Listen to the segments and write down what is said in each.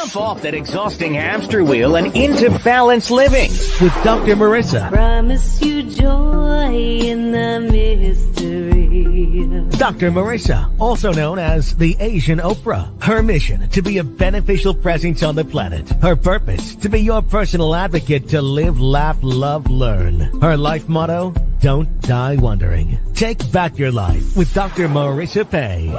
Jump off that exhausting hamster wheel and into balanced living with Dr. Marissa. Promise you joy in the mystery. Dr. Marissa, also known as the Asian Oprah. Her mission, to be a beneficial presence on the planet. Her purpose, to be your personal advocate to live, laugh, love, learn. Her life motto, don't die wondering. Take back your life with Dr. Marissa Pay.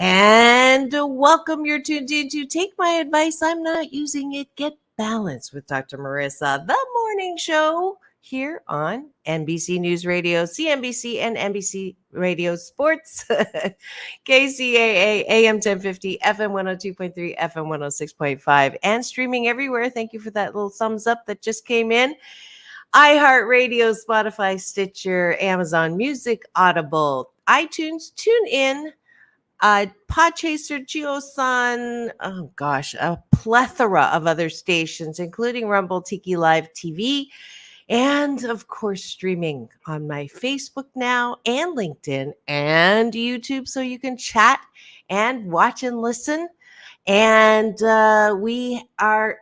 And welcome. You're tuned in to Take My Advice. I'm not using it. Get balanced with Dr. Marissa, the morning show here on NBC News Radio, CNBC, and NBC Radio Sports, KCAA, AM 1050, FM 102.3, FM 106.5, and streaming everywhere. Thank you for that little thumbs up that just came in. iHeartRadio, Spotify, Stitcher, Amazon Music, Audible, iTunes, Tune In, Podchaser, JioSun, a plethora of other stations, including Rumble, Tiki Live TV, and of course, streaming on my Facebook now and LinkedIn and YouTube, so you can chat and watch and listen. And we are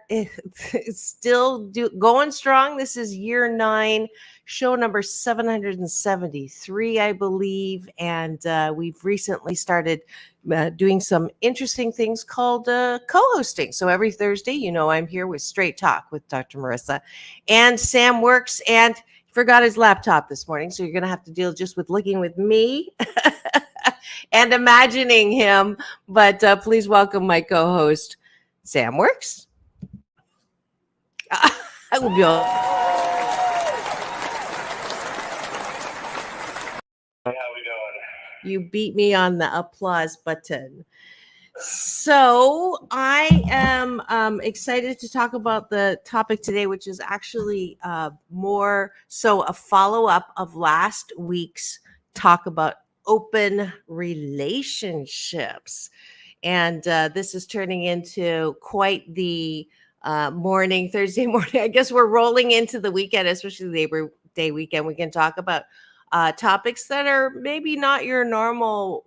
still going strong. This is year 9, show number 773, I believe. And we've recently started doing some interesting things called co-hosting. So every Thursday, I'm here with Straight Talk with Dr. Marissa. And Sam works and forgot his laptop this morning. So you're going to have to deal just with looking with me. And imagining him, but please welcome my co-host, Sam Works. I will be all. How we doing? You beat me on the applause button. So I am excited to talk about the topic today, which is actually more so a follow-up of last week's talk about open relationships. And this is turning into quite the Thursday morning. I guess we're rolling into the weekend, especially the Labor Day weekend. We can talk about topics that are maybe not your normal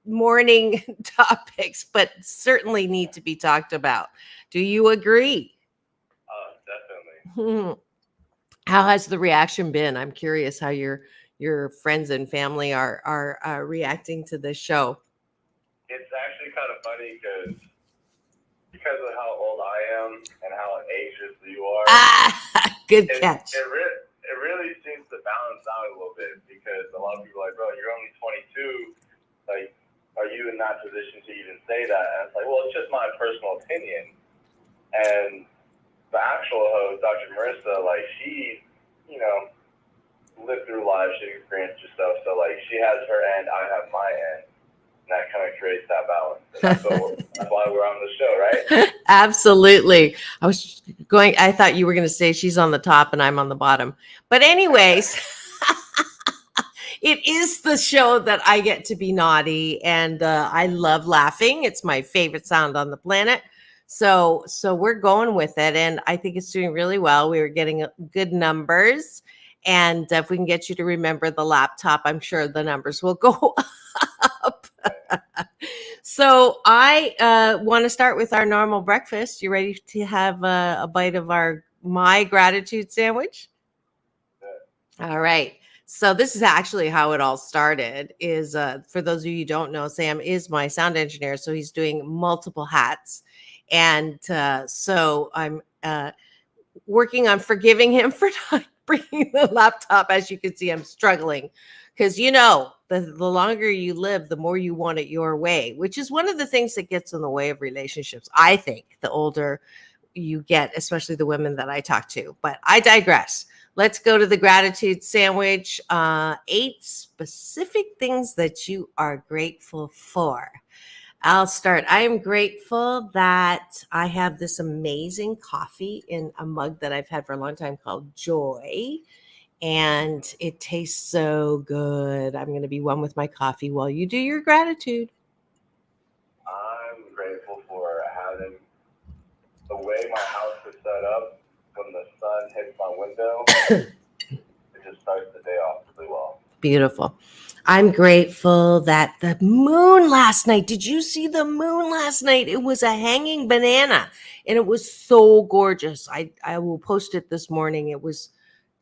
morning topics, but certainly need to be talked about. Do you agree? Definitely. How has the reaction been? I'm curious how your friends and family are reacting to this show. It's actually kind of funny because of how old I am and how anxious you are. Good catch. It really seems to balance out a little bit, because a lot of people are like, bro, you're only 22. Like, are you in that position to even say that? And it's like, well, it's just my personal opinion. And the actual host, Dr. Marissa, like, she, lived through life, she experienced herself. So, like, she has her end, I have my end. And that kind of creates that balance. And that's why we're on the show, right? Absolutely. I thought you were going to say she's on the top and I'm on the bottom. But anyways, it is the show that I get to be naughty, and I love laughing. It's my favorite sound on the planet. So we're going with it, and I think it's doing really well. We were getting good numbers. And if we can get you to remember the laptop, I'm sure the numbers will go up. So I want to start with our normal breakfast. You ready to have a bite of my gratitude sandwich? All right. So this is actually how it all started. Is for those of you who don't know, Sam is my sound engineer, so he's doing multiple hats. And so I'm working on forgiving him for not bringing the laptop. As you can see, I'm struggling because, the longer you live, the more you want it your way, which is one of the things that gets in the way of relationships. I think the older you get, especially the women that I talk to, but I digress. Let's go to the gratitude sandwich. 8 specific things that you are grateful for. I'll start. I am grateful that I have this amazing coffee in a mug that I've had for a long time called Joy. And it tastes so good. I'm going to be one with my coffee while you do your gratitude. I'm grateful for having the way my house is set up. When the sun hits my window, it just starts the day off really well. Beautiful. I'm grateful that the moon last night. Did you see the moon last night? It was a hanging banana and it was so gorgeous. I will post it this morning. It was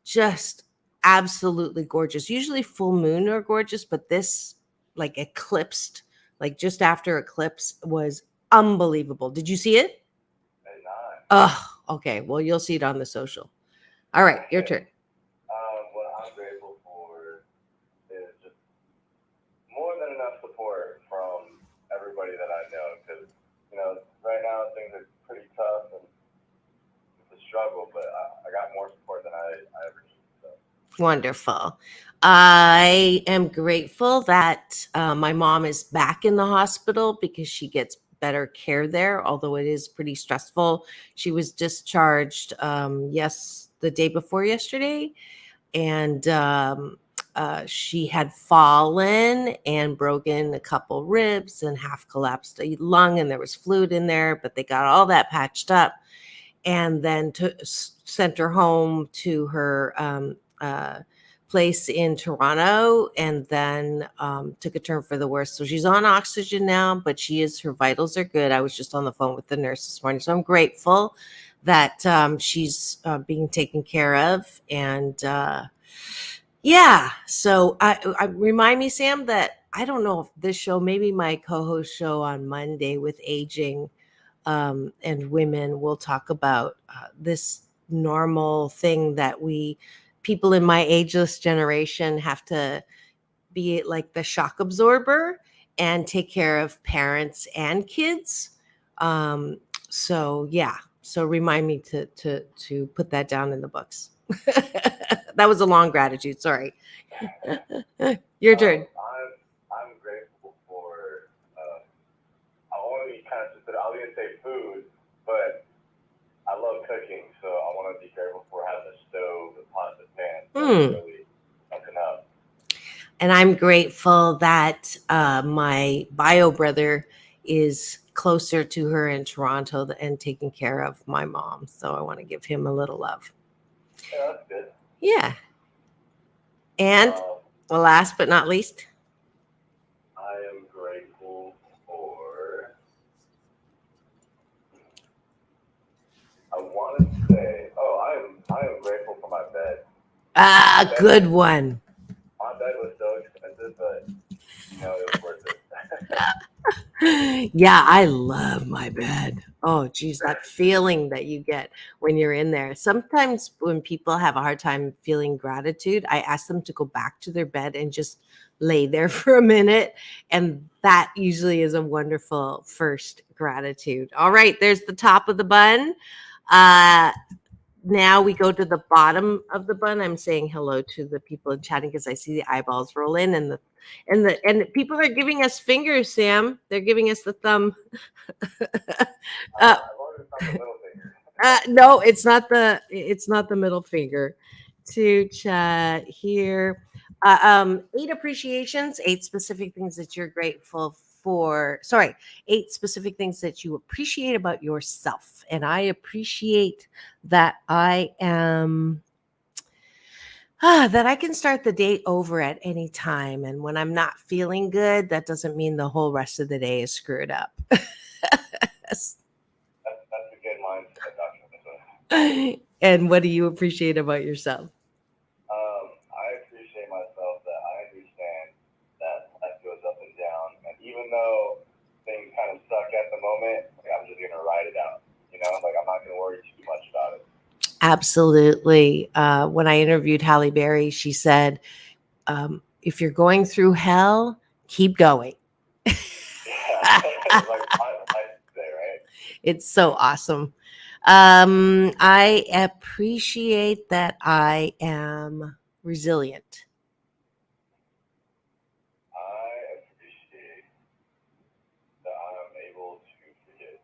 just absolutely gorgeous. Usually full moon are gorgeous, but this like eclipsed, like just after eclipse was unbelievable. Did you see it? And not. Oh, okay. Well, you'll see it on the social. All right, your turn. What I'm grateful for is just more than enough support from everybody that I know. Because right now things are pretty tough and it's a struggle, but I got more support than I ever need. So. Wonderful. I am grateful that my mom is back in the hospital because she gets better care there, although it is pretty stressful. She was discharged, the day before yesterday, and she had fallen and broken a couple ribs and half collapsed a lung, and there was fluid in there, but they got all that patched up and then sent her home to her place in Toronto, and then took a turn for the worse. So she's on oxygen now, but her vitals are good. I was just on the phone with the nurse this morning, so I'm grateful that she's being taken care of. And yeah, so I remind me, Sam, that I don't know if this show, maybe my co-host show on Monday with aging and women, will talk about this normal thing that people in my ageless generation have to be like the shock absorber and take care of parents and kids. Um, so yeah, so remind me to put that down in the books. That was a long gratitude. Sorry. Your turn. I'm grateful for. I want to be kind of specific. I'll even say food, but I love cooking, so I want to be grateful for having a stove, a pot, and a pan. So Hmm. really something up. And I'm grateful that my bio brother is closer to her in Toronto and taking care of my mom. So I want to give him a little love. Yeah, that's good. Yeah. And well, last but not least, I am grateful for. I want to say, I am grateful for my bed. good one. My bed was so expensive, but it was worth it. Yeah, I love my bed. Oh, geez, that feeling that you get when you're in there. Sometimes when people have a hard time feeling gratitude, I ask them to go back to their bed and just lay there for a minute. And that usually is a wonderful first gratitude. All right, there's the top of the bun. Uh, Now we go to the bottom of the bun. I'm saying hello to the people in chatting because I see the eyeballs roll in, and people are giving us fingers, Sam. They're giving us the thumb. uh, As long as it's not the middle finger. no, it's not the middle finger. To chat here. 8 appreciations, 8 specific things that you're grateful for. Sorry, 8 specific things that you appreciate about yourself. And I appreciate that that I can start the day over at any time. And when I'm not feeling good, that doesn't mean the whole rest of the day is screwed up. That's a good mindset, Dr. And what do you appreciate about yourself? I appreciate myself that I understand that life goes up and down, and even though things kind of suck at the moment, like, I'm just gonna ride it out. Like I'm not gonna worry too much about it. Absolutely. When I interviewed Halle Berry, she said, if you're going through hell, keep going. Yeah, like I say, right? It's so awesome. I appreciate that I am resilient. I appreciate that I'm able to forgive.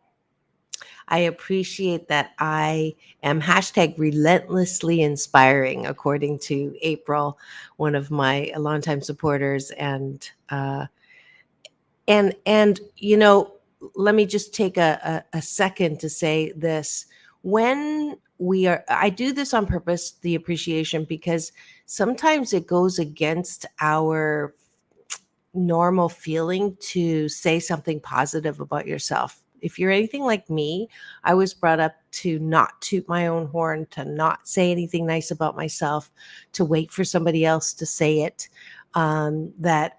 I appreciate that I am hashtag relentlessly inspiring, according to April, one of my longtime supporters. And let me just take a second to say this. When I do this on purpose, the appreciation, because sometimes it goes against our normal feeling to say something positive about yourself. If you're anything like me, I was brought up to not toot my own horn, to not say anything nice about myself, to wait for somebody else to say it. That,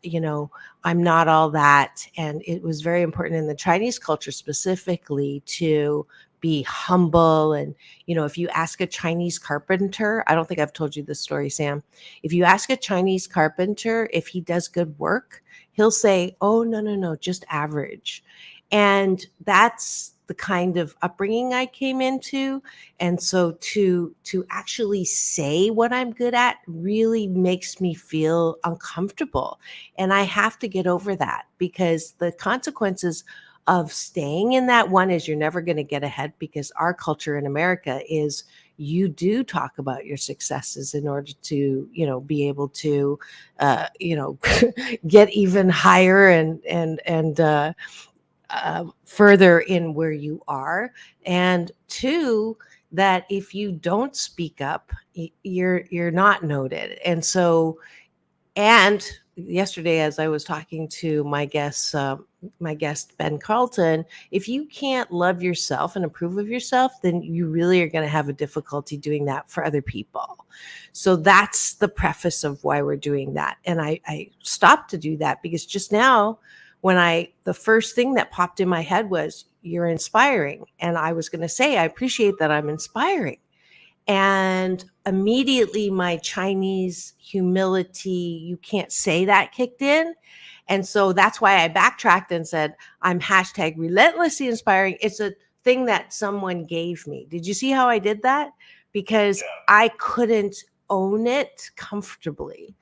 I'm not all that. And it was very important in the Chinese culture specifically to be humble. And, if you ask a Chinese carpenter, I don't think I've told you this story, Sam. If you ask a Chinese carpenter if he does good work, he'll say, "Oh, no, no, no, just average." And that's the kind of upbringing I came into. And so to actually say what I'm good at really makes me feel uncomfortable. And I have to get over that, because the consequences of staying in that one is you're never going to get ahead, because our culture in America is you do talk about your successes in order to, be able to, get even higher and further in where you are. And two, that if you don't speak up, you're not noted. And so, and yesterday, as I was talking to my guest Ben Carlton, if you can't love yourself and approve of yourself, then you really are going to have a difficulty doing that for other people. So that's the preface of why we're doing that. And I stopped to do that because just now, the first thing that popped in my head was, "You're inspiring," and I was going to say, "I appreciate that I'm inspiring." And immediately my Chinese humility, you can't say that, kicked in. And so that's why I backtracked and said, I'm hashtag relentlessly inspiring. It's a thing that someone gave me. Did you see how I did that? Because I couldn't own it comfortably.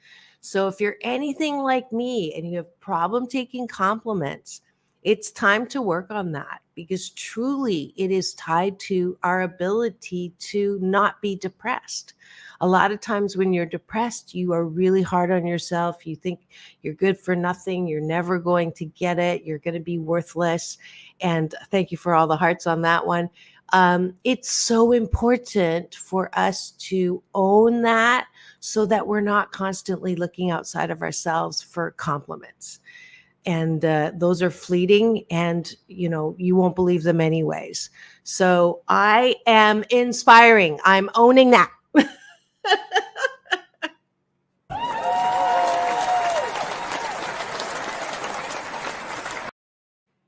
So if you're anything like me and you have problem taking compliments, it's time to work on that, because truly it is tied to our ability to not be depressed. A lot of times when you're depressed, you are really hard on yourself. You think you're good for nothing. You're never going to get it. You're going to be worthless. And thank you for all the hearts on that one. It's so important for us to own that so that we're not constantly looking outside of ourselves for compliments. And those are fleeting, and you won't believe them anyways. So I am inspiring. I'm owning that.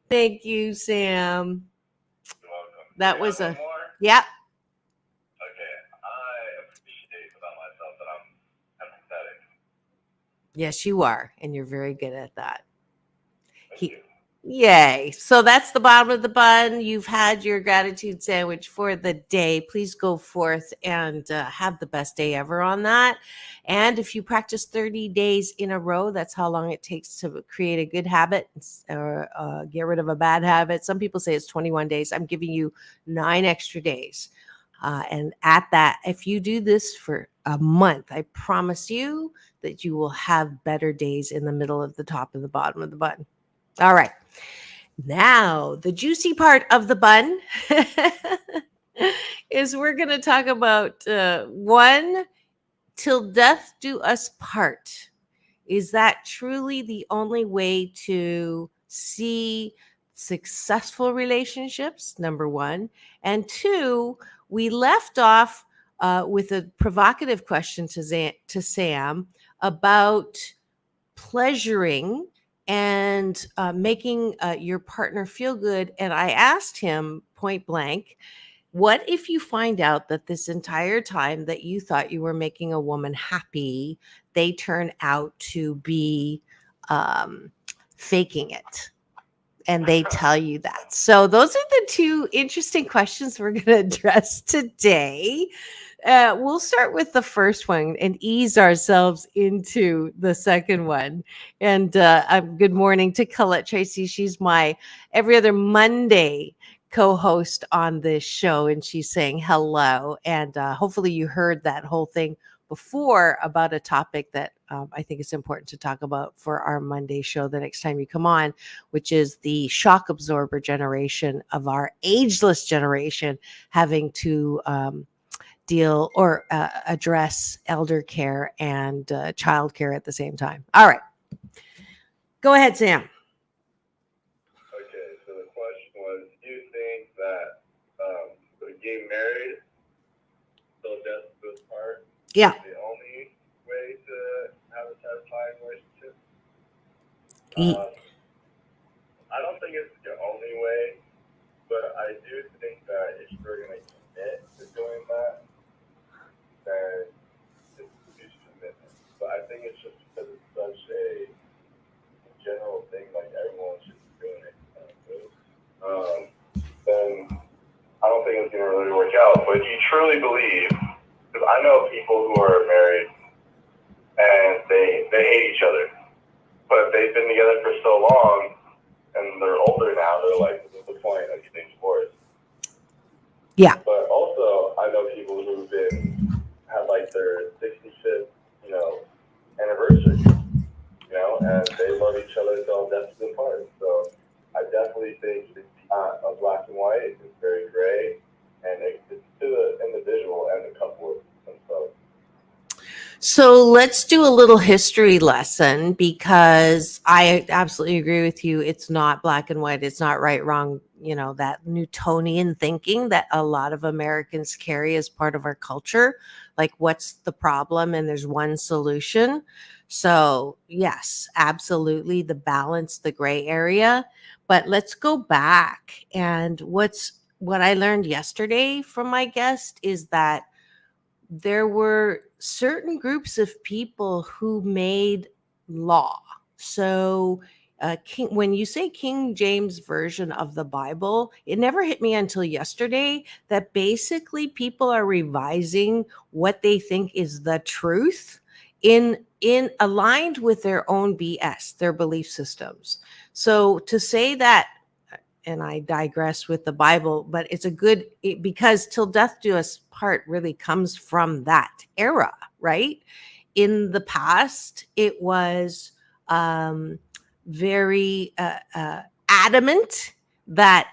Thank you, Sam. You're welcome. That You was have a one more? yeah. Okay. I appreciate about myself that I'm empathetic. Yes, you are, and you're very good at that. Thank He, you. Yay. So that's the bottom of the bun. You've had your gratitude sandwich for the day. Please go forth and have the best day ever on that. And if you practice 30 days in a row, that's how long it takes to create a good habit or get rid of a bad habit. Some people say it's 21 days. I'm giving you 9 extra days. And at that, if you do this for a month, I promise you that you will have better days in the middle of the top and the bottom of the bun. All right. Now, the juicy part of the bun is we're going to talk about one, till death do us part. Is that truly the only way to see successful relationships? Number one. And two, we left off with a provocative question to Sam about pleasuring and making your partner feel good. And I asked him point blank, what if you find out that this entire time that you thought you were making a woman happy, they turn out to be faking it? And they tell you that. So those are the two interesting questions we're going to address today. We'll start with the first one and ease ourselves into the second one. And good morning to Colette Tracy. She's my every other Monday co-host on this show, and she's saying hello. And hopefully you heard that whole thing before about a topic that I think is important to talk about for our Monday show the next time you come on, which is the shock absorber generation of our ageless generation having to deal or address elder care and child care at the same time. All right. Go ahead, Sam. Okay, so the question was, do you think that getting married till death do us part Yeah. is the only way to have a satisfying relationship? E- I don't think it's the only way, but I do think that if you're going to commit to doing that, then it's a huge commitment. But I think it's just because it's such a general thing, like everyone should be doing it. Then I don't think it's going to really work out. But if you truly believe, because I know people who are married and they hate each other, but they've been together for so long and they're older now, they're like, what's the point of getting divorced? yeah. But also, I know people who've had like their 65th, anniversary, and they love each other till death do them part. So I definitely think it's not a black and white. It's very gray, and it's to the individual and the couple themselves. So let's do a little history lesson, because I absolutely agree with you. It's not black and white. It's not right, wrong, that Newtonian thinking that a lot of Americans carry as part of our culture. Like, what's the problem? And there's one solution. So, yes, absolutely, the balance, the gray area. But let's go back. And what I learned yesterday from my guest is that there were certain groups of people who made law. So, when you say King James version of the Bible, it never hit me until yesterday that basically people are revising what they think is the truth in aligned with their own BS, their belief systems. So to say that, and I digress with the Bible, but it's because till death do us part really comes from that era, right? In the past, it was very adamant that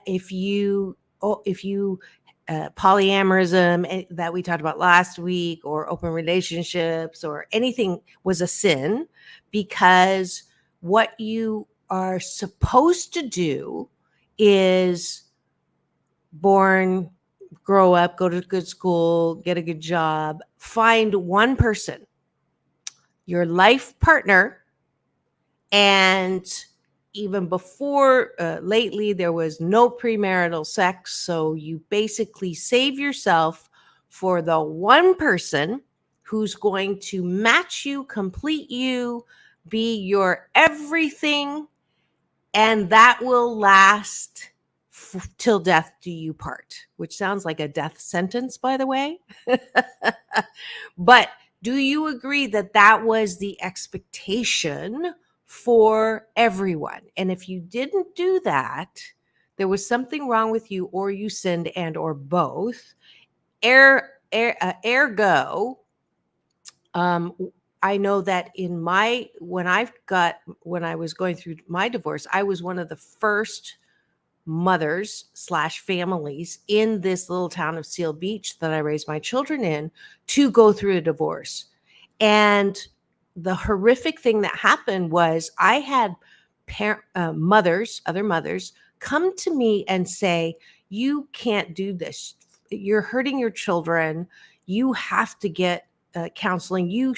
if you polyamorism that we talked about last week, or open relationships, or anything, was a sin, because what you are supposed to do is born, grow up, go to good school, get a good job, find one person, your life partner. And even before, lately, there was no premarital sex. So you basically save yourself for the one person who's going to match you, complete you, be your everything, and that will last till death do you part, which sounds like a death sentence, by the way. But do you agree that that was the expectation for everyone? And if you didn't do that, there was something wrong with you, or you sinned, and or both. Ergo, um, I know that when I was going through my divorce, I was one of the first mothers slash families in this little town of Seal Beach that I raised my children in to go through a divorce. And the horrific thing that happened was I had other mothers, come to me and say, "You can't do this. You're hurting your children. You have to get counseling. You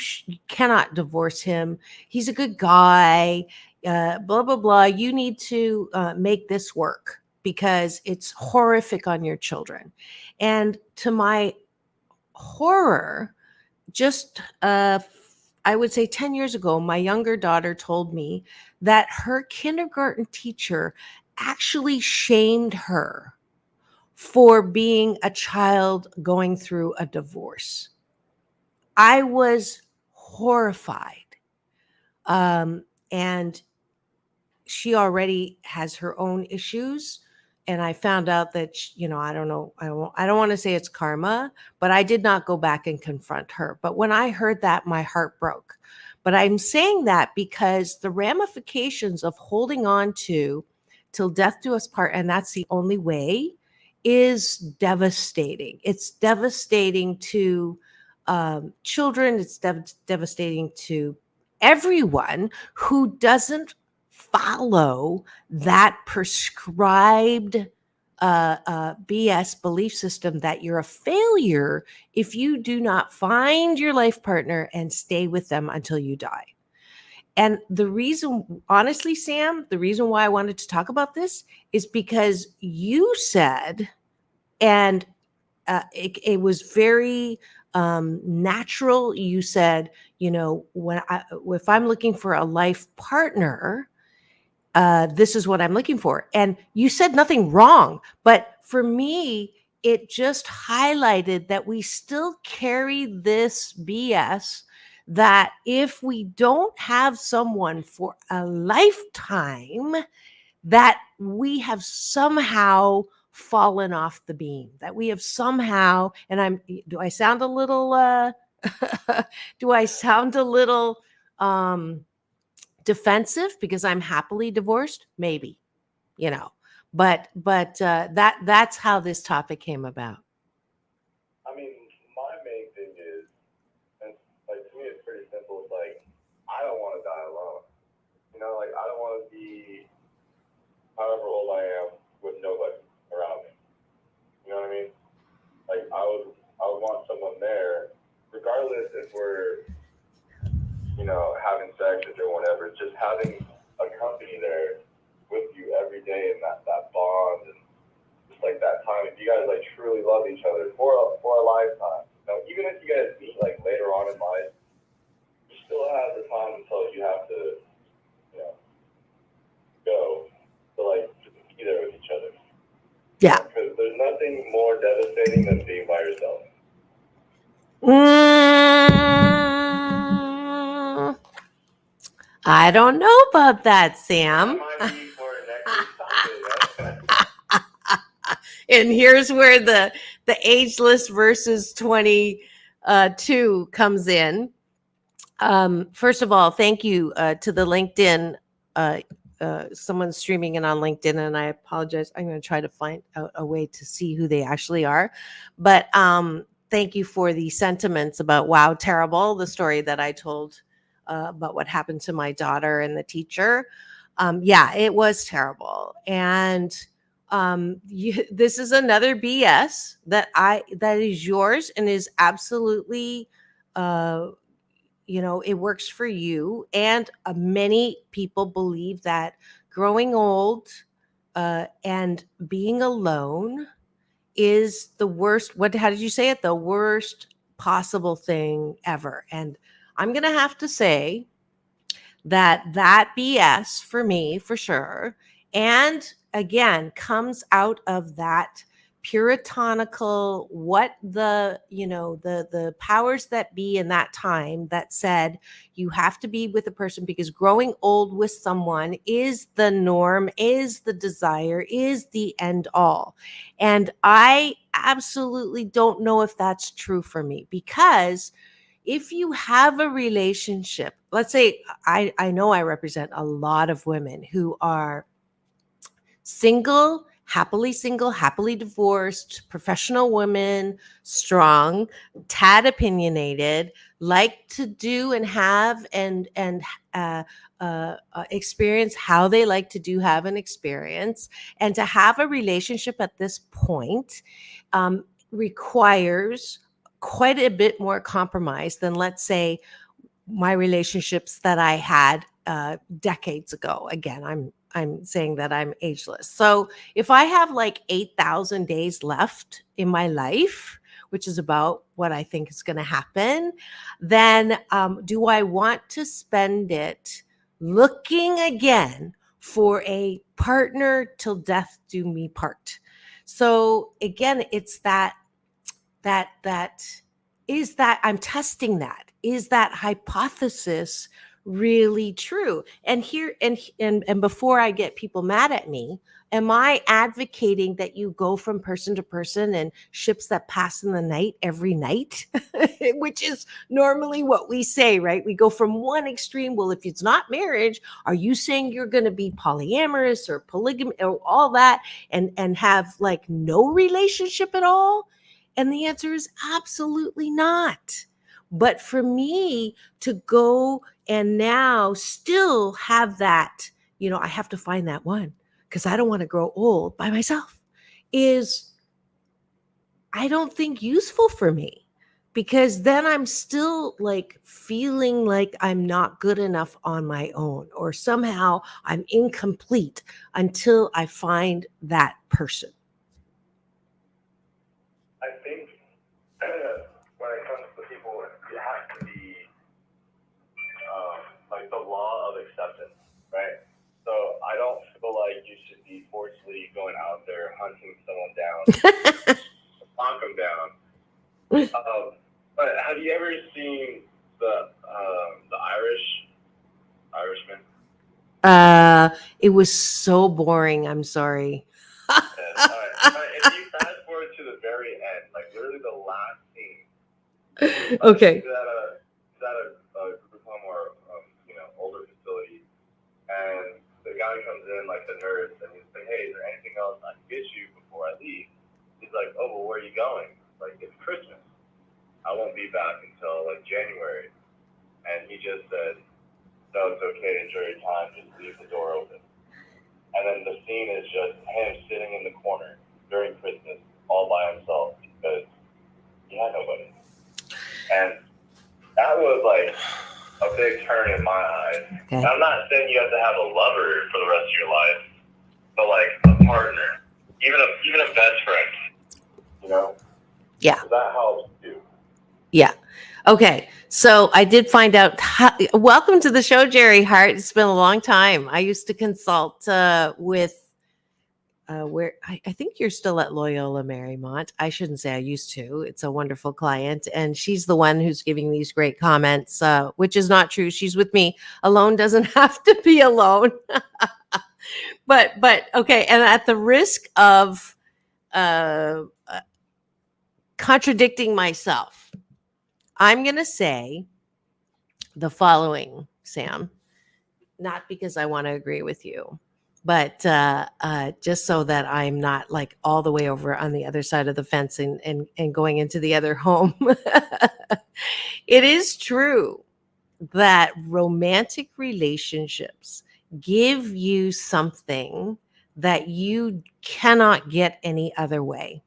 cannot divorce him. He's a good guy. Blah, blah, blah. You need to make this work because it's horrific on your children." And to my horror, just I would say 10 years ago, my younger daughter told me that her kindergarten teacher actually shamed her for being a child going through a divorce. I was horrified. And she already has her own issues. And I found out that, I don't know, I don't want to say it's karma, but I did not go back and confront her. But when I heard that, my heart broke. But I'm saying that because the ramifications of holding on to till death do us part, and that's the only way, is devastating. It's devastating to children. It's devastating to everyone who doesn't follow that prescribed BS belief system that you're a failure if you do not find your life partner and stay with them until you die. And the reason, honestly, Sam, the reason why I wanted to talk about this is because you said, and it was very natural. You said, if I'm looking for a life partner, this is what I'm looking for. And you said nothing wrong. But for me, it just highlighted that we still carry this BS that if we don't have someone for a lifetime, that we have somehow fallen off the beam, that we have somehow, and do I sound a little, do I sound a little, defensive because I'm happily divorced? Maybe, but that's how this topic came about. I mean, my main thing is, and like to me, it's pretty simple. It's like I don't want to die alone. Like I don't want to be however old I am with nobody around me. You know what I mean? Like I would want someone there, regardless if we're having sex or whatever. Just having a company there with you every day and that bond and just like that time. If you guys like truly love each other for a lifetime, even if you guys meet like later on in life, you still have the time until you have to, go to like just be there with each other. Yeah. Because there's nothing more devastating than being by yourself. I don't know about that, Sam. That might be for next week's topic. And here's where the ageless versus 22 comes in. First of all, thank you to the LinkedIn. Someone's streaming it on LinkedIn, and I apologize. I'm going to try to find a way to see who they actually are. But thank you for the sentiments about, wow, terrible, the story that I told about what happened to my daughter and the teacher. Yeah, it was terrible. And this is another BS that is yours and is absolutely it works for you. And many people believe that growing old and being alone is the worst. How did you say it? The worst possible thing ever. And I'm going to have to say that BS for me, for sure. And again, comes out of that puritanical, what the powers that be in that time that said you have to be with a person because growing old with someone is the norm, is the desire, is the end all. And I absolutely don't know if that's true for me, because if you have a relationship, let's say I know I represent a lot of women who are single, happily divorced, professional women, strong, tad opinionated, like to do and have and experience how they like to have an experience. And to have a relationship at this point requires quite a bit more compromise than, let's say, my relationships that I had decades ago. Again, I'm saying that I'm ageless. So if I have like 8,000 days left in my life, which is about what I think is going to happen, then do I want to spend it looking again for a partner till death do me part? So again, it's that is that I'm testing that. Is that hypothesis really true? And here and before I get people mad at me, am I advocating that you go from person to person and ships that pass in the night every night? Which is normally what we say, right? We go from one extreme. Well, if it's not marriage, are you saying you're going to be polyamorous or polygamy or all that and have like no relationship at all? And the answer is absolutely not. But for me to go and now still have that, I have to find that one because I don't want to grow old by myself, is, I don't think, useful for me, because then I'm still like feeling like I'm not good enough on my own, or somehow I'm incomplete until I find that person. I think when it comes to people, it has to be like the law of acceptance, right? So I don't feel like you should be forcefully going out there hunting someone down, knock them down. But have you ever seen the Irishman? It was so boring. I'm sorry. Yes. All right. But if you fast forward to the very end, like literally the last scene, Okay. he's at a group home or older facility, and the guy comes in like the nurse, and he's like, "Hey, is there anything else I can get you before I leave?" He's like, "Oh, well, where are you going?" Like, it's Christmas. I won't be back until like January. And he just said, "No, it's okay. Enjoy your time. Just leave the door open." And then the scene is just him sitting in the corner during Christmas all by himself because he had nobody. And that was like a big turn in my eyes. Okay. And I'm not saying you have to have a lover for the rest of your life, but like a partner, even a best friend, Yeah. So that helps too. Yeah. Okay. So I did find out. Welcome to the show, Jerry Hart. It's been a long time. I used to consult with where I think you're still at Loyola Marymount. I shouldn't say I used to. It's a wonderful client, and she's the one who's giving these great comments, which is not true. She's with me. Alone doesn't have to be alone. but okay. And at the risk of contradicting myself, I'm going to say the following, Sam, not because I want to agree with you, but just so that I'm not like all the way over on the other side of the fence and going into the other home. It is true that romantic relationships give you something that you cannot get any other way.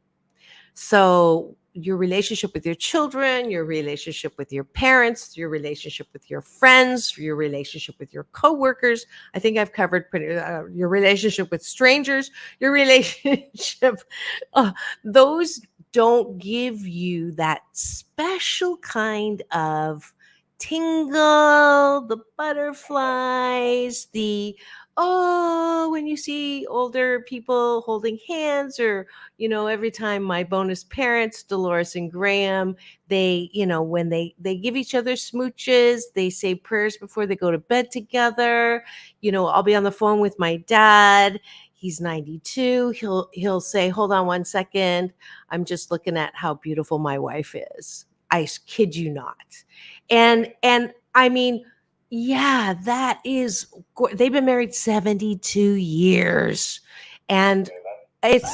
So your relationship with your children, your relationship with your parents, your relationship with your friends, your relationship with your coworkers. I think I've covered your relationship with strangers, your relationship. Those don't give you that special kind of tingle, the butterflies, when you see older people holding hands, or every time my bonus parents, Dolores and Graham, they, when they give each other smooches, they say prayers before they go to bed together. I'll be on the phone with my dad. He's 92. He'll say, "Hold on one second. I'm just looking at how beautiful my wife is." I kid you not. And I mean, yeah, that is, they've been married 72 years. And it's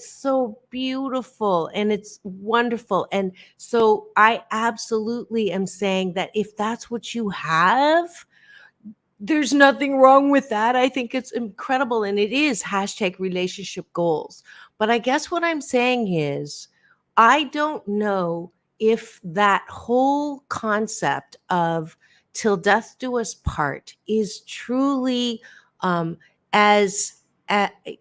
so beautiful and it's wonderful. And so I absolutely am saying that if that's what you have, there's nothing wrong with that. I think it's incredible. And it is #relationship goals. But I guess what I'm saying is, I don't know if that whole concept of till death do us part is truly as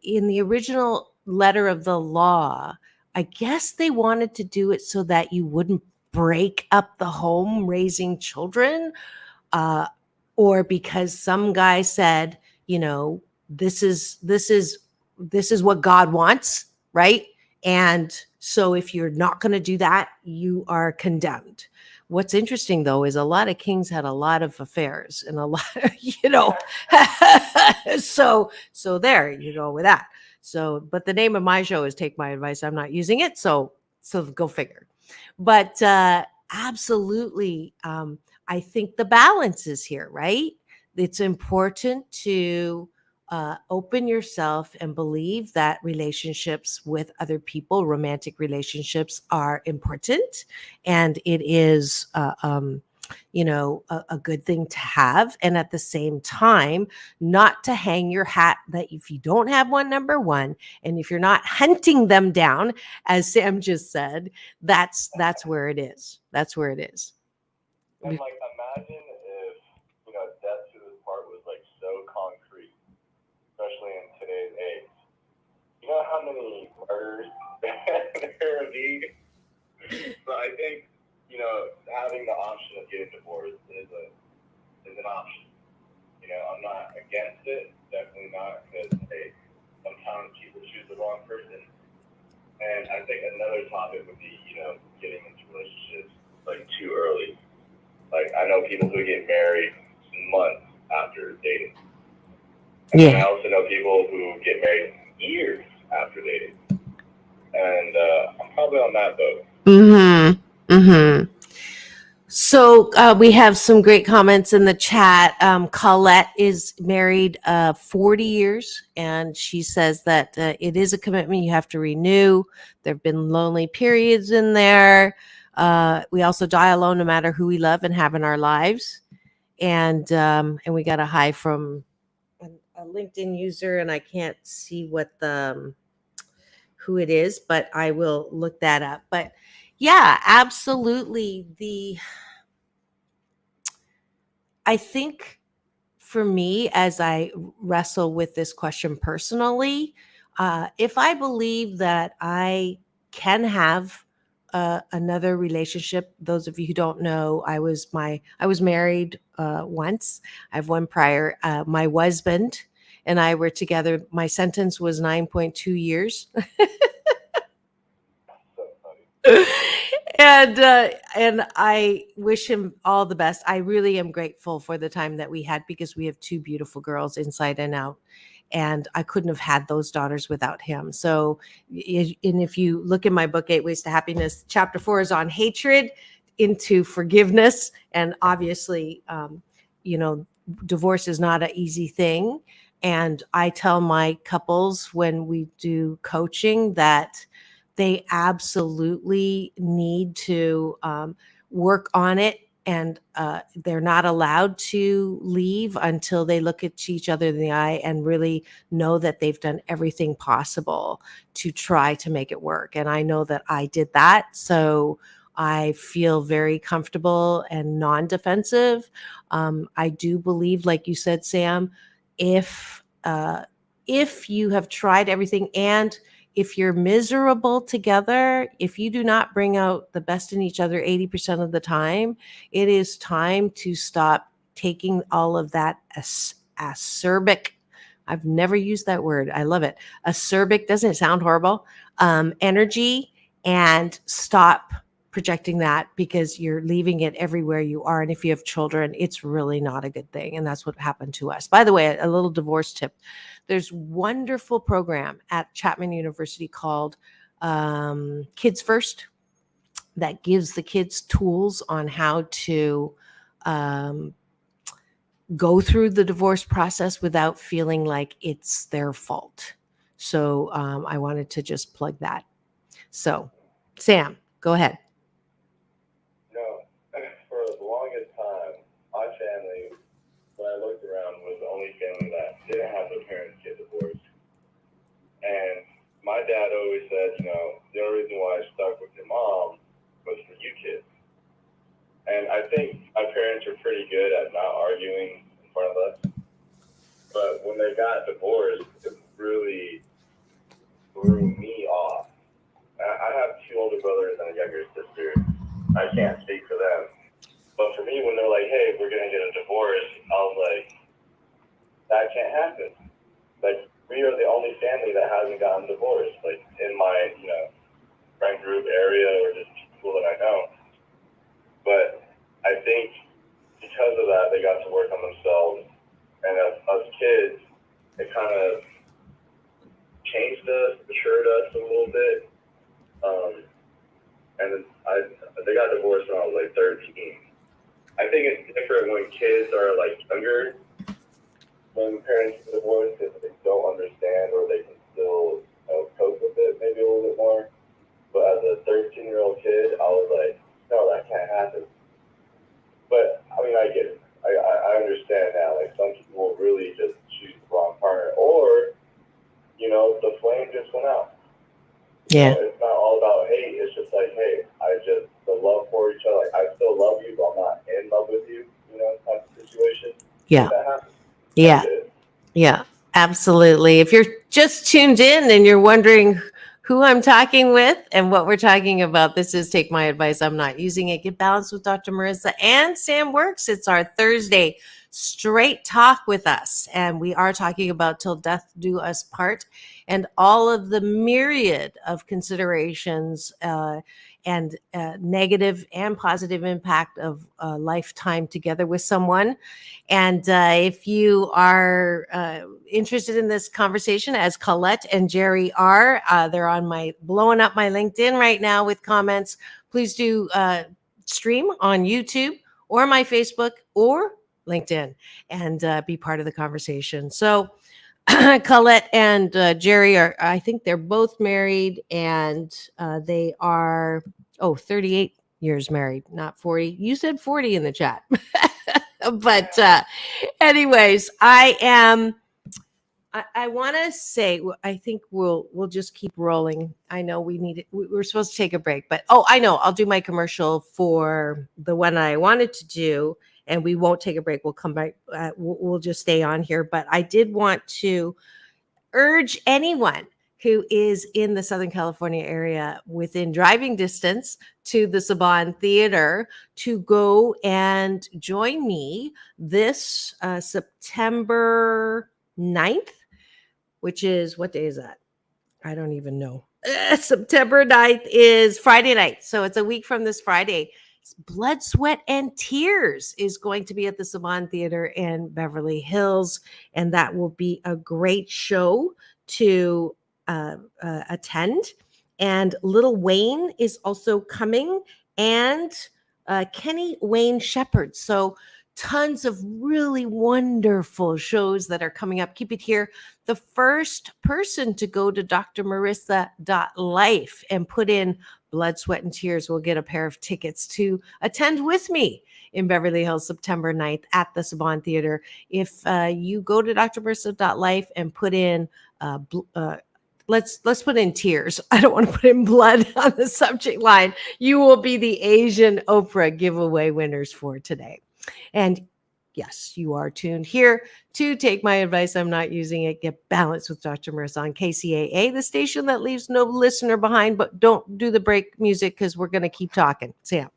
in the original letter of the law. I guess they wanted to do it so that you wouldn't break up the home raising children. Or because some guy said, this is what God wants, right? And so if you're not going to do that, you are condemned. What's interesting though is a lot of kings had a lot of affairs and a lot, so there you go with that. So, but the name of my show is Take My Advice. I'm not using it, so go figure. But absolutely, I think the balance is here, right? It's important to open yourself and believe that relationships with other people, romantic relationships, are important, and it is a good thing to have. And at the same time, not to hang your hat that if you don't have one, number one, and if you're not hunting them down, as Sam just said, that's where it is. That's where it is. And like, imagine if, death to this part was like so concrete, especially in today's age. You know how many murders there would be? So I think, having the option of getting divorced is an option. I'm not against it, definitely not, because sometimes people choose the wrong person. And I think another topic would be, getting into relationships like too early. Like, I know people who get married months after dating. And then I also know people who get married years after dating. And I'm probably on that boat. Mm-hmm. Mm-hmm. So we have some great comments in the chat. Colette is married 40 years, and she says that it is a commitment you have to renew. There have been lonely periods in there. We also die alone no matter who we love and have in our lives. And we got a hi from a LinkedIn user, and I can't see what who it is, but I will look that up. But yeah, absolutely. I think for me, as I wrestle with this question personally, if I believe that I can have another relationship, those of you who don't know, I was married once. I have one prior. My husband and I were together. My sentence was 9.2 years. And I wish him all the best. I really am grateful for the time that we had, because we have two beautiful girls inside and out, and I couldn't have had those daughters without him. So, and if you look in my book, 8 Ways to Happiness, chapter 4 is on hatred into forgiveness. And obviously, divorce is not an easy thing. And I tell my couples when we do coaching that they absolutely need to work on it, and they're not allowed to leave until they look at each other in the eye and really know that they've done everything possible to try to make it work. And I know that I did that, so I feel very comfortable and non-defensive. I do believe, like you said, Sam, if you have tried everything, and if you're miserable together, if you do not bring out the best in each other 80% of the time, it is time to stop taking all of that acerbic. I've never used that word. I love it. Acerbic, doesn't it sound horrible? Energy, and stop projecting that, because you're leaving it everywhere you are. And if you have children, it's really not a good thing. And that's what happened to us. By the way, a little divorce tip. There's wonderful program at Chapman University called Kids First that gives the kids tools on how to go through the divorce process without feeling like it's their fault. So I wanted to just plug that. So, Sam, go ahead. For the longest time, my family, when I looked around, was the only family that didn't have their parents get divorced. And my dad always said, the only reason why I stuck with your mom was for you kids. And I think my parents are pretty good at not arguing in front of us. But when they got divorced, it really threw me off. I have 2 older brothers and a younger sister. I can't speak for them. But for me, when they're like, hey, we're going to get a divorce, I was like, that can't happen. Like, we are the only family that hasn't gotten divorced, like, in my, friend group area or just people that I know. But I think because of that, they got to work on themselves. And as kids, it kind of changed us, matured us a little bit. And they got divorced when I was like 13. I think it's different when kids are like younger. when parents get divorced if they don't understand or they can still cope with it maybe a little bit more. But as a 13-year-old kid, I was like, no, that can't happen. But I mean, I get it. I understand now. Like some people will really just choose the wrong partner, or the flame just went out. Yeah. It's not all about hate. It's just like, hey, the love for each other. Like I still love you, but I'm not in love with you. Type of situation. Yeah. That happens. Yeah. Yeah, absolutely. If you're just tuned in and you're wondering who I'm talking with and what we're talking about, this is Take My Advice, I'm Not Using It. Get Balanced with Dr. Marissa and Sam Works. It's our Thursday straight talk with us. And we are talking about Till Death Do Us Part and all of the myriad of considerations and negative and positive impact of a lifetime together with someone. And if you are interested in this conversation, as Colette and Jerry are, they're on blowing up my LinkedIn right now with comments. Please do stream on YouTube or my Facebook or LinkedIn and be part of the conversation. So Colette and Jerry I think they're both married, and they are 38 years married, not 40. You said 40 in the chat. But anyways, I want to say, I think we'll just keep rolling. I know we're supposed to take a break, but I know I'll do my commercial for the one I wanted to do, and we won't take a break. We'll come back. We'll just stay on here. But I did want to urge anyone who is in the Southern California area within driving distance to the Saban Theater to go and join me this September 9th, which is, what day is that? I don't even know. September 9th is Friday night. So it's a week from this Friday. Blood, Sweat, and Tears is going to be at the Saban Theater in Beverly Hills. And that will be a great show to attend. And Little Wayne is also coming, and Kenny Wayne Shepherd. So tons of really wonderful shows that are coming up. Keep it here. The first person to go to drmarissa.life and put in Blood, Sweat, and Tears will get a pair of tickets to attend with me in Beverly Hills, September 9th at the Saban Theater. If you go to drmarissa.life and put in let's put in tears. I don't want to put in blood on the subject line. You will be the Asian Oprah giveaway winners for today. And yes, you are tuned here to Take My Advice. I'm Not Using It. Get Balanced with Dr. Marissa on KCAA, the station that leaves no listener behind. But don't do the break music because we're going to keep talking, Sam.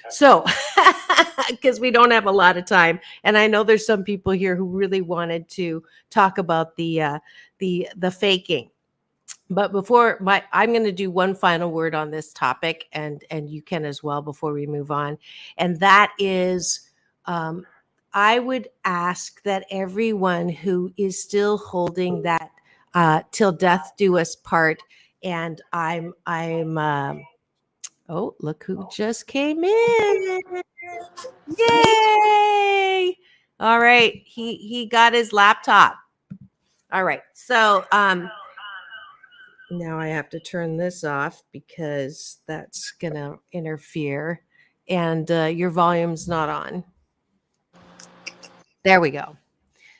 So, because we don't have a lot of time, and I know there's some people here who really wanted to talk about the faking. But before I'm going to do one final word on this topic, and you can as well before we move on, and that is. I would ask that everyone who is still holding that till death do us part, and I'm oh, look who just came in. Yay! All right, he got his laptop. All right. So now I have to turn this off because that's going to interfere, and your volume's not on. There we go.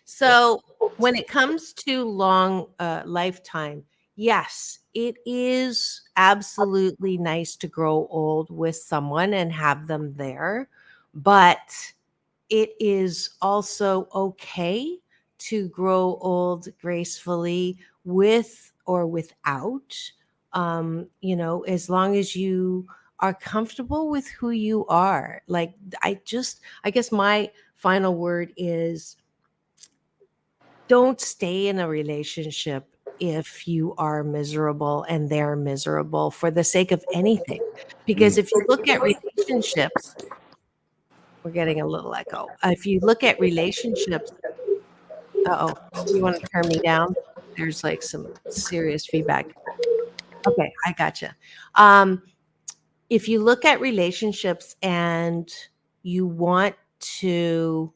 So when it comes to long lifetime, yes, it is absolutely nice to grow old with someone and have them there. But it is also okay to grow old gracefully with or without, as long as you are comfortable with who you are. Like, I guess my final word is, don't stay in a relationship if you are miserable and they're miserable for the sake of anything. Because if you look at relationships, we're getting a little echo. If you look at relationships, you want to turn me down? There's like some serious feedback. Okay, I gotcha. If you look at relationships and you want to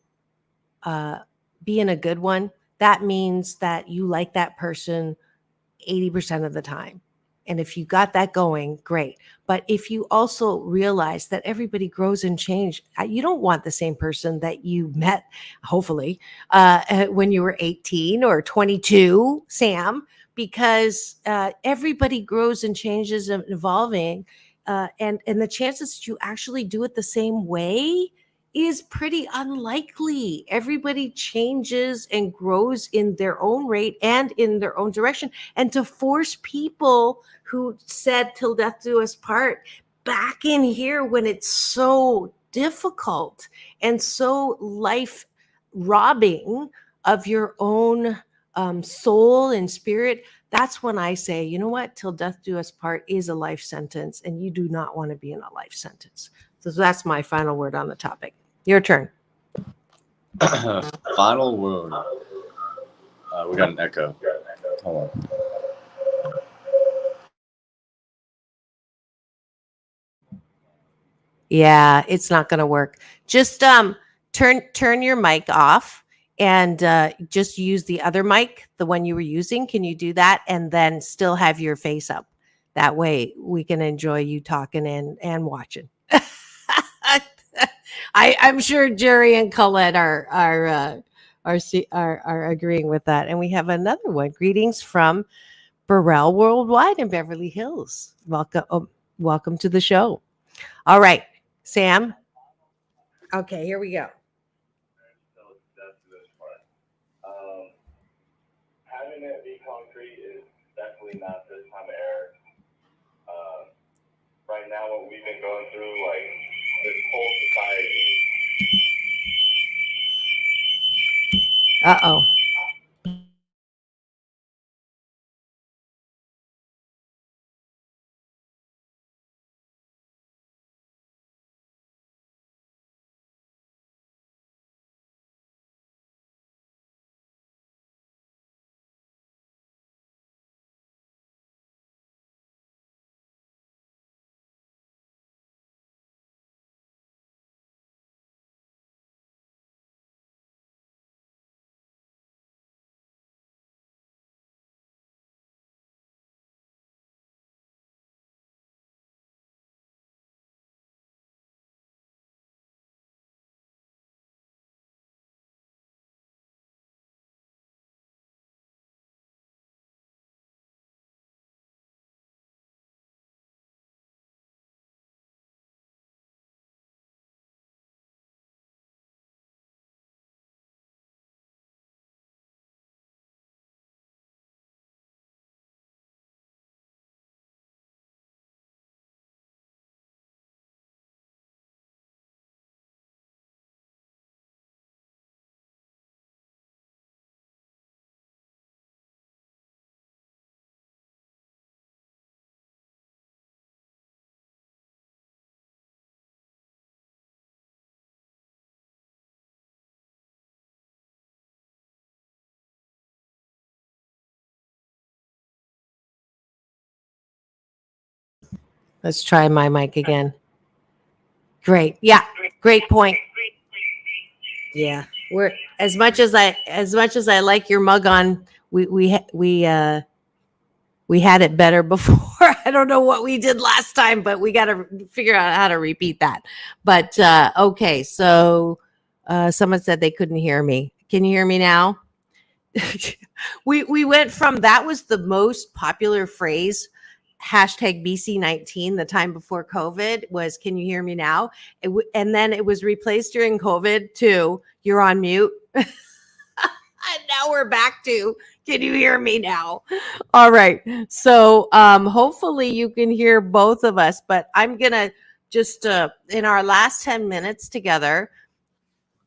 be in a good one, that means that you like that person 80% of the time. And if you got that going, great. But if you also realize that everybody grows and change, you don't want the same person that you met, hopefully, when you were 18 or 22, Sam, because everybody grows and changes and evolving. And the chances that you actually do it the same way is pretty unlikely. Everybody changes and grows in their own rate and in their own direction. And to force people who said till death do us part back in here when it's so difficult and so life robbing of your own soul and spirit, that's when I say, you know what, till death do us part is a life sentence, and you do not want to be in a life sentence. So that's my final word on the topic. Your turn. Final word. We got an echo. Hold on. Yeah, it's not going to work. Just turn your mic off and just use the other mic, the one you were using. Can you do that? And then still have your face up. That way we can enjoy you talking and watching. I'm sure Jerry and Colette are agreeing with that. And we have another one. Greetings from Burrell Worldwide in Beverly Hills. Welcome to the show. All right, Sam. Okay, here we go. So that's this part. Having it be concrete is definitely not this time of era. Right now, what we've been going through, like this whole society. Uh-oh. Let's try my mic again. Great. Yeah, great point. Yeah. We're as much as I like your mug on, we had it better before. I don't know what we did last time, but we got to figure out how to repeat that. But okay, so someone said they couldn't hear me. Can you hear me now? we went from that was the most popular phrase, hashtag BC19, the time before COVID, was can you hear me now? And then it was replaced during COVID to you're on mute. And now we're back to can you hear me now? All right. So hopefully you can hear both of us, but I'm gonna just in our last 10 minutes together,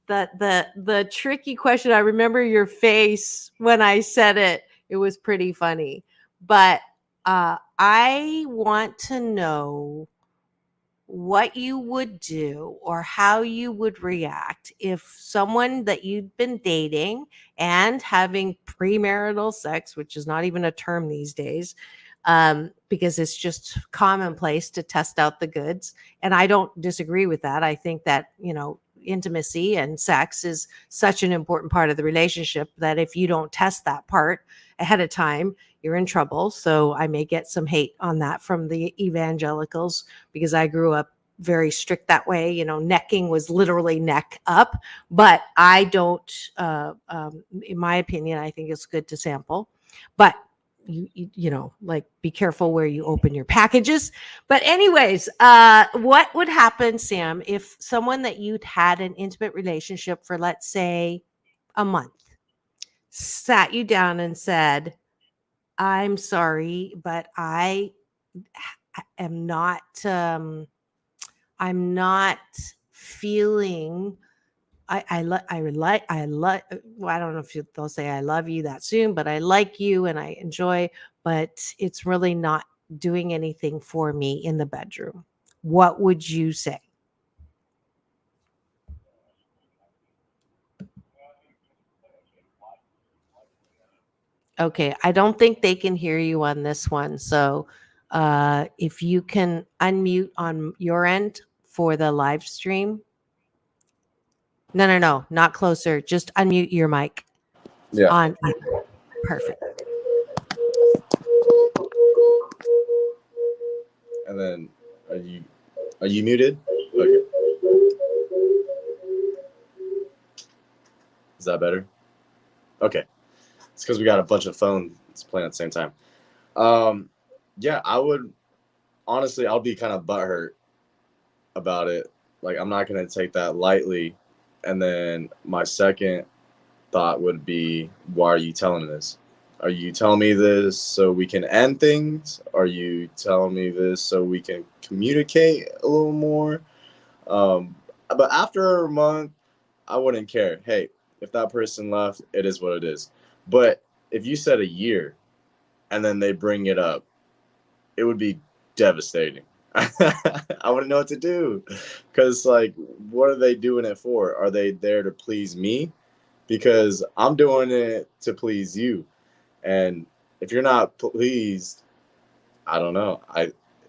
the tricky question, I remember your face when I said it. It was pretty funny. But I want to know what you would do or how you would react if someone that you'd been dating and having premarital sex, which is not even a term these days, because it's just commonplace to test out the goods. And I don't disagree with that. I think that, intimacy and sex is such an important part of the relationship that if you don't test that part ahead of time, you're in trouble. So I may get some hate on that from the evangelicals because I grew up very strict that way. You know, necking was literally neck up, but I don't, in my opinion, I think it's good to sample, but you know, like be careful where you open your packages. But anyways, what would happen, Sam, if someone that you'd had an intimate relationship for, let's say, a month, sat you down and said, I'm sorry, but I am not, I'm not feeling well, I don't know if they'll say I love you that soon, but I like you and I enjoy, but it's really not doing anything for me in the bedroom. What would you say? Okay, I don't think they can hear you on this one. So if you can unmute on your end for the live stream. No, not closer. Just unmute your mic Yeah. on. Perfect. And then are you muted? Okay. Is that better? Okay. It's because we got a bunch of phones playing at the same time. Yeah, I would honestly, I'll be kind of butthurt about it. Like, I'm not gonna take that lightly. And then my second thought would be, why are you telling this? Are you telling me this so we can end things? Are you telling me this so we can communicate a little more? But after a month, I wouldn't care. Hey, if that person left, it is what it is. But if you said a year and then they bring it up, it would be devastating. I wouldn't know what to do. Because, like, what are they doing it for? Are they there to please me? Because I'm doing it to please you. And if you're not pleased, I don't know.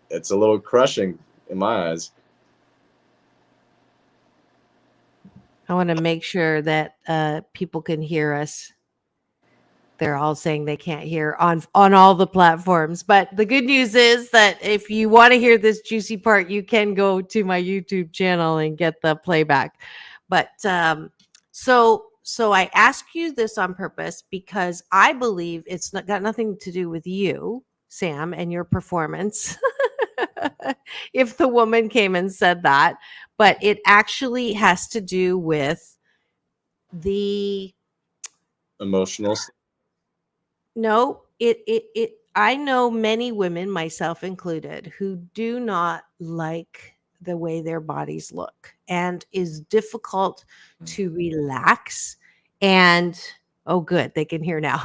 It's a little crushing in my eyes. I want to make sure that people can hear us. They're all saying they can't hear on all the platforms. But the good news is that if you want to hear this juicy part, you can go to my YouTube channel and get the playback. But so I ask you this on purpose because I believe it's got nothing to do with you, Sam, and your performance. If the woman came and said that, but it actually has to do with the Emotional. no, it I know many women, myself included, who do not like the way their bodies look and is difficult to relax. And oh good, they can hear now.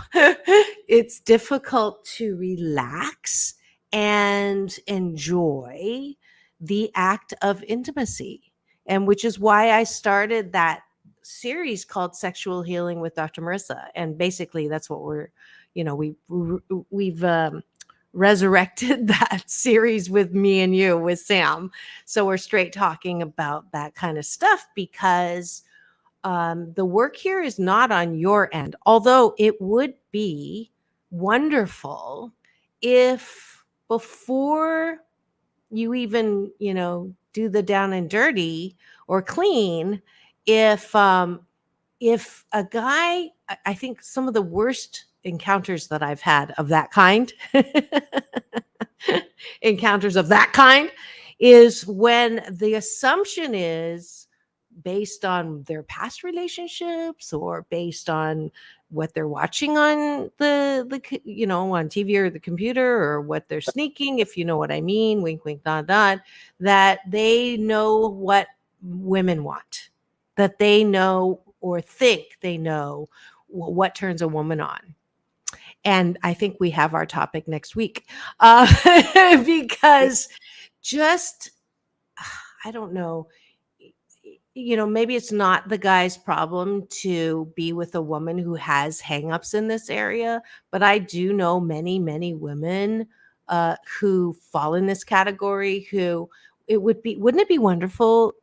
It's difficult to relax and enjoy the act of intimacy. And which is why I started that series called Sexual Healing with Dr. Marissa. And basically that's what we've resurrected that series with me and you with Sam. So we're straight talking about that kind of stuff because the work here is not on your end, although it would be wonderful if before you even, do the down and dirty or clean, if a guy, I think some of the worst encounters that I've had of that kind, encounters of that kind, is when the assumption is based on their past relationships or based on what they're watching on on TV or the computer or what they're sneaking, if you know what I mean, wink, wink, nod, nod, that they know what women want, that they know or think they know what turns a woman on. And I think we have our topic next week because just, I don't know, maybe it's not the guy's problem to be with a woman who has hangups in this area, but I do know many, many women who fall in this category who wouldn't it be wonderful,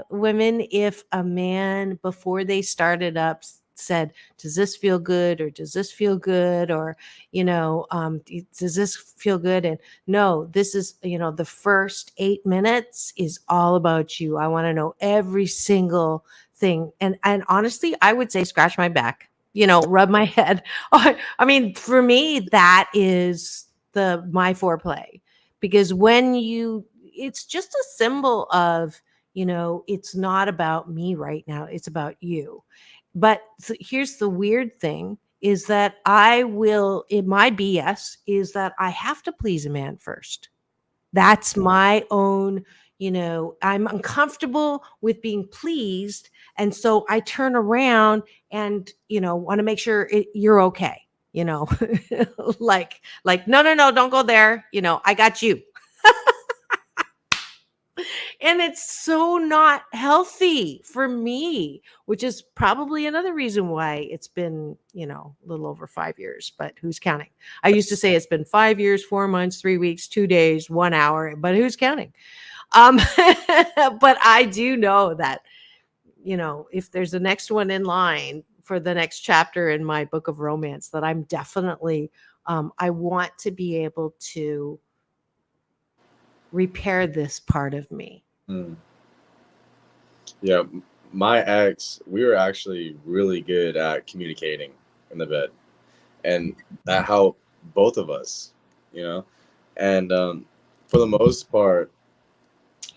women, if a man before they started up said, does this feel good, or does this feel good, or does this feel good? And no, this is, the first 8 minutes is all about you. I want to know every single thing. And honestly, I would say scratch my back, rub my head. I mean, for me, that is my foreplay, because it's just a symbol of, it's not about me right now, it's about you. But here's the weird thing, is that my BS is that I have to please a man first. That's my own, I'm uncomfortable with being pleased. And so I turn around and, want to make sure you're okay. Like, no, don't go there. I got you. And it's so not healthy for me, which is probably another reason why it's been, a little over 5 years, but who's counting? I used to say it's been 5 years, 4 months, 3 weeks, 2 days, 1 hour, but who's counting? But I do know that, if there's a next one in line for the next chapter in my book of romance, that I'm definitely, I want to be able to repair this part of me. Yeah, my ex, we were actually really good at communicating in the bed, and that helped both of us, and for the most part,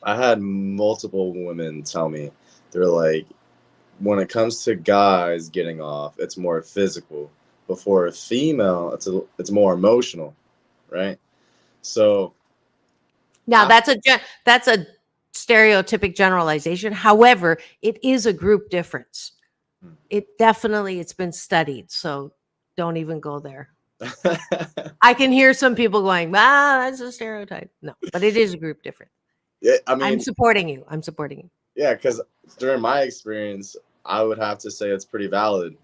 I had multiple women tell me, they're like, when it comes to guys getting off, it's more physical, but for a female, it's more emotional, right? So now that's a stereotypic generalization. However, it is a group difference. It's been studied, so don't even go there. I can hear some people going, that's a stereotype. No, but it is a group difference. Yeah, I mean, I'm supporting you. Yeah, because during my experience, I would have to say it's pretty valid,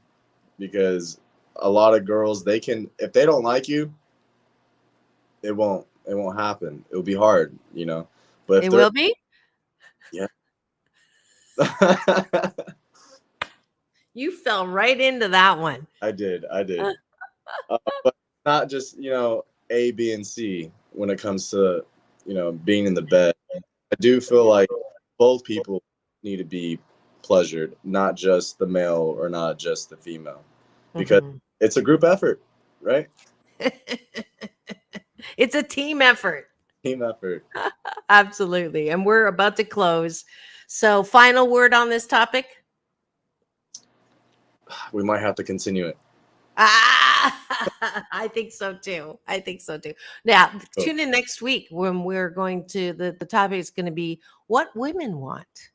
because a lot of girls, if they don't like you, it won't happen. It'll be hard, But it will be. Yeah. You fell right into that one. I did. But not just, A, B, and C when it comes to, being in the bed. I do feel like both people need to be pleasured, not just the male or not just the female, because it's a group effort, right? It's a team effort. Team effort. Absolutely. And we're about to close. So final word on this topic? We might have to continue it. I think so too. Now, tune in next week when we're going to, the topic is going to be what women want,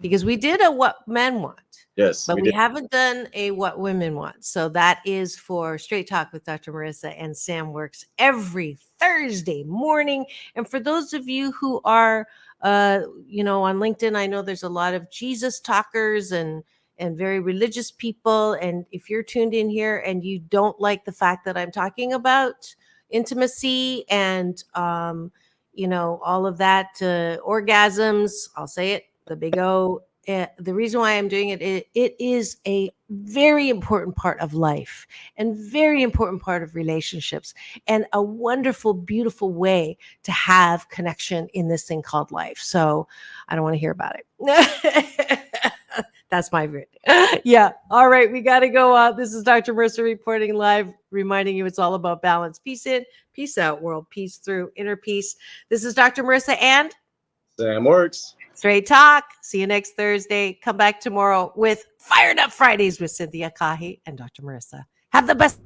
because we did a what men want. Yes. But we haven't done a what women want. So that is for Straight Talk with Dr. Marissa and Sam Works every Thursday morning. And for those of you who are, on LinkedIn, I know there's a lot of Jesus talkers and very religious people. And if you're tuned in here and you don't like the fact that I'm talking about intimacy and, all of that, orgasms, I'll say it, the big O. The reason why I'm doing it is a very important part of life and very important part of relationships, and a wonderful, beautiful way to have connection in this thing called life. So I don't want to hear about it. That's my verdict. Yeah. All right. We got to go out. This is Dr. Marissa reporting live, reminding you it's all about balance. Peace in, peace out, world peace through, inner peace. This is Dr. Marissa and Sam Works. Straight Talk. See you next Thursday. Come back tomorrow with Fired Up Fridays with Cynthia Kahi and Dr. Marissa. Have the best.